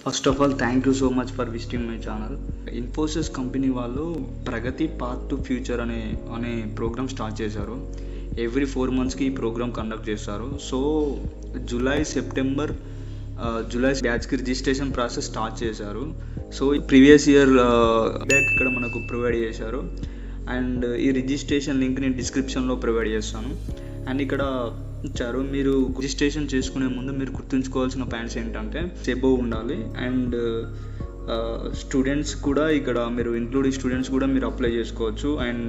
First of all thank you so much for visiting my channel. Infosys company వాళ్ళు Pragati path to future అనే programme start చేశారు. Every 4 monthsకి ఈ programme conduct చేస్తారు. So July బ్యాచ్కి registration process start చేశారు. So previous year back ఇక్కడ మనకు ప్రొవైడ్ చేశారు. అండ్ ఈ రిజిస్ట్రేషన్ లింక్ నేను డిస్క్రిప్షన్లో ప్రొవైడ్ చేస్తాను. అండ్ ఇక్కడ ఇచ్చారు, మీరు రిజిస్ట్రేషన్ చేసుకునే ముందు మీరు గుర్తుంచుకోవాల్సిన పాయింట్స్ ఏంటంటే అబోవ్ ఉండాలి. అండ్ స్టూడెంట్స్ కూడా ఇక్కడ మీరు ఇంక్లూడింగ్ స్టూడెంట్స్ కూడా మీరు అప్లై చేసుకోవచ్చు. అండ్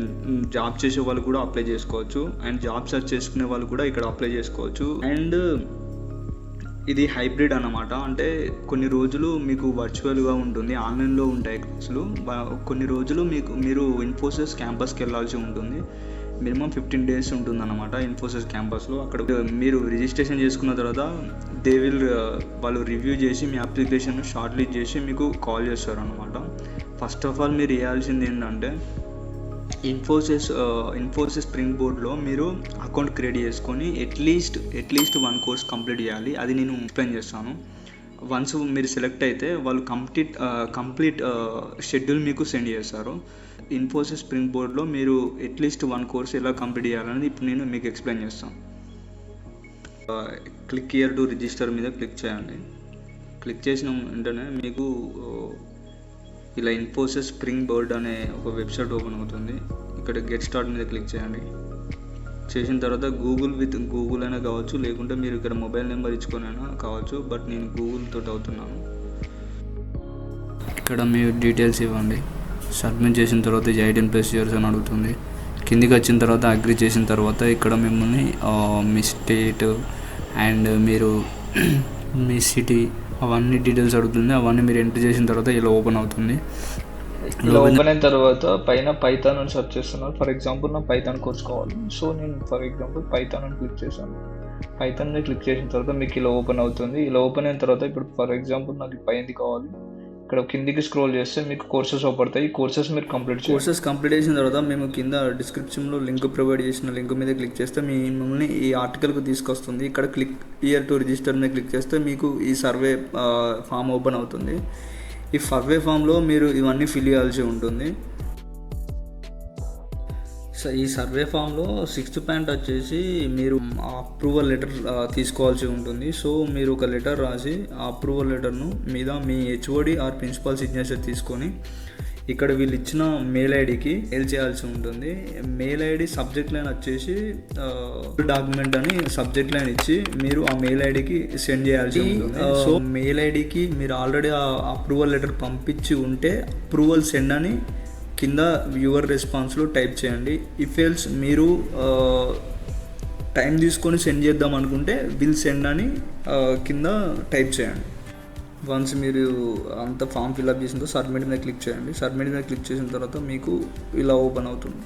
జాబ్ చేసే వాళ్ళు కూడా అప్లై చేసుకోవచ్చు. అండ్ జాబ్ సెర్చ్ చేసుకునే వాళ్ళు కూడా ఇక్కడ అప్లై చేసుకోవచ్చు. అండ్ ఇది హైబ్రిడ్ అన్నమాట. అంటే కొన్ని రోజులు మీకు వర్చువల్గా ఉంటుంది, ఆన్లైన్లో ఉంటాయి క్లాసులు. కొన్ని రోజులు మీరు ఇన్ఫోసిస్ క్యాంపస్కి వెళ్ళాల్సి ఉంటుంది. మినిమం 15 days ఉంటుంది అన్నమాట ఇన్ఫోసిస్ క్యాంపస్లో. అక్కడ మీరు రిజిస్ట్రేషన్ చేసుకున్న తర్వాత వాళ్ళు రివ్యూ చేసి మీ అప్లికేషన్ షార్ట్ లిస్ట్ చేసి మీకు కాల్ చేస్తారు అన్నమాట. ఫస్ట్ ఆఫ్ ఆల్ మీరు చేయాల్సింది ఏంటంటే ఇన్ఫోసిస్ స్ప్రింగ్ బోర్డ్లో మీరు అకౌంట్ క్రియేట్ చేసుకొని అట్లీస్ట్ 1 course కంప్లీట్ చేయాలి. అది నేను ఎక్స్ప్లెయిన్ చేస్తాను. వన్స్ మీరు సెలెక్ట్ అయితే వాళ్ళు కంప్లీట్ షెడ్యూల్ మీకు సెండ్ చేస్తారు. ఇన్ఫోసిస్ స్ప్రింగ్ బోర్డ్లో మీరు అట్లీస్ట్ 1 course ఎలా కంప్లీట్ చేయాలనేది ఇప్పుడు నేను మీకు ఎక్స్ప్లెయిన్ చేస్తాను. క్లిక్ హియర్ టు రిజిస్టర్ మీద క్లిక్ చేయండి. క్లిక్ చేసిన వెంటనే మీకు ఇలా ఇన్ఫోసిస్ స్ప్రింగ్ బోర్డ్ అనే ఒక వెబ్సైట్ ఓపెన్ అవుతుంది. ఇక్కడ గెట్ స్టార్ట్ మీద క్లిక్ చేయండి. చేసిన తర్వాత గూగుల్ అయినా కావచ్చు, లేకుంటే మీరు ఇక్కడ మొబైల్ నెంబర్ ఇచ్చుకొని అయినా కావచ్చు. బట్ నేను గూగుల్ తోటి అవుతున్నాను. ఇక్కడ మీరు డీటెయిల్స్ ఇవ్వండి. సబ్మిట్ చేసిన తర్వాత 18+ years అని అడుగుతుంది. కిందికి వచ్చిన తర్వాత అగ్రి చేసిన తర్వాత ఇక్కడ మిమ్మల్ని మీ స్టేట్ అండ్ మీరు మీ సిటీ అవన్నీ డీటెయిల్స్ అడుగుతుంది. అవన్నీ మీరు ఎంటర్ చేసిన తర్వాత ఇలా ఓపెన్ అవుతుంది. ఇలా ఓపెన్ అయిన తర్వాత పైన పైథాన్ అని సెర్చ్ చేస్తున్నారు. ఫర్ ఎగ్జాంపుల్ నాకు పైథాన్ కోర్స్ కావాలి. సో నేను ఫర్ ఎగ్జాంపుల్ పైథాన్ అని క్లిక్ చేశాను. పైథాన్ మీద క్లిక్ చేసిన తర్వాత మీకు ఇలా ఓపెన్ అవుతుంది. ఇలా ఓపెన్ అయిన తర్వాత ఇప్పుడు ఫర్ ఎగ్జాంపుల్ నాకు పైది కావాలి. ఇక్కడ కిందికి స్క్రోల్ చేస్తే మీకు కోర్సెస్ ఓపడతాయి. కోర్సెస్ మీరు కంప్లీట్ చేసిన తర్వాత మేము కింద డిస్క్రిప్షన్లో లింక్ ప్రొవైడ్ చేసిన లింక్ మీద క్లిక్ చేస్తే మిమ్మల్ని ఈ ఆర్టికల్కి తీసుకొస్తుంది. ఇక్కడ క్లిక్ హియర్ టు రిజిస్టర్ మీద క్లిక్ చేస్తే మీకు ఈ సర్వే ఫామ్ ఓపెన్ అవుతుంది. ఈ సర్వే ఫామ్లో మీరు ఇవన్నీ ఫిల్ చేయాల్సి ఉంటుంది. సో ఈ సర్వే ఫామ్లో 6th పాయింట్ వచ్చేసి మీరు అప్రూవల్ లెటర్ తీసుకోవాల్సి ఉంటుంది. సో మీరు ఒక లెటర్ రాసి ఆ అప్రూవల్ లెటర్ను మీద మీ హెచ్ఓడి ఆర్ ప్రిన్సిపల్ సిగ్నేచర్ తీసుకొని ఇక్కడ వీళ్ళు ఇచ్చిన మెయిల్ ఐడికి మెయిల్ చేయాల్సి ఉంటుంది. మెయిల్ ఐడి సబ్జెక్ట్ లైన్ వచ్చేసి డాక్యుమెంట్ అని సబ్జెక్ట్ లైన్ ఇచ్చి మీరు ఆ మెయిల్ ఐడికి సెండ్ చేయాల్సి ఉంటుంది. సో మెయిల్ ఐడికి మీరు ఆల్రెడీ ఆ అప్రూవల్ లెటర్ పంపించి ఉంటే అప్రూవల్ సెండ్ అని కింద వ్యూవర్ రెస్పాన్స్లో టైప్ చేయండి. ఇఫ్ ఎల్స్ మీరు టైం తీసుకొని సెండ్ చేద్దాం అనుకుంటే విల్ సెండ్ అని కింద టైప్ చేయండి. వన్స్ మీరు అంత ఫామ్ ఫిల్అప్ చేసిన తర్వాత సబ్మిట్ మీద క్లిక్ చేయండి. సబ్మిట్ మీద క్లిక్ చేసిన తర్వాత మీకు ఇలా ఓపెన్ అవుతుంది.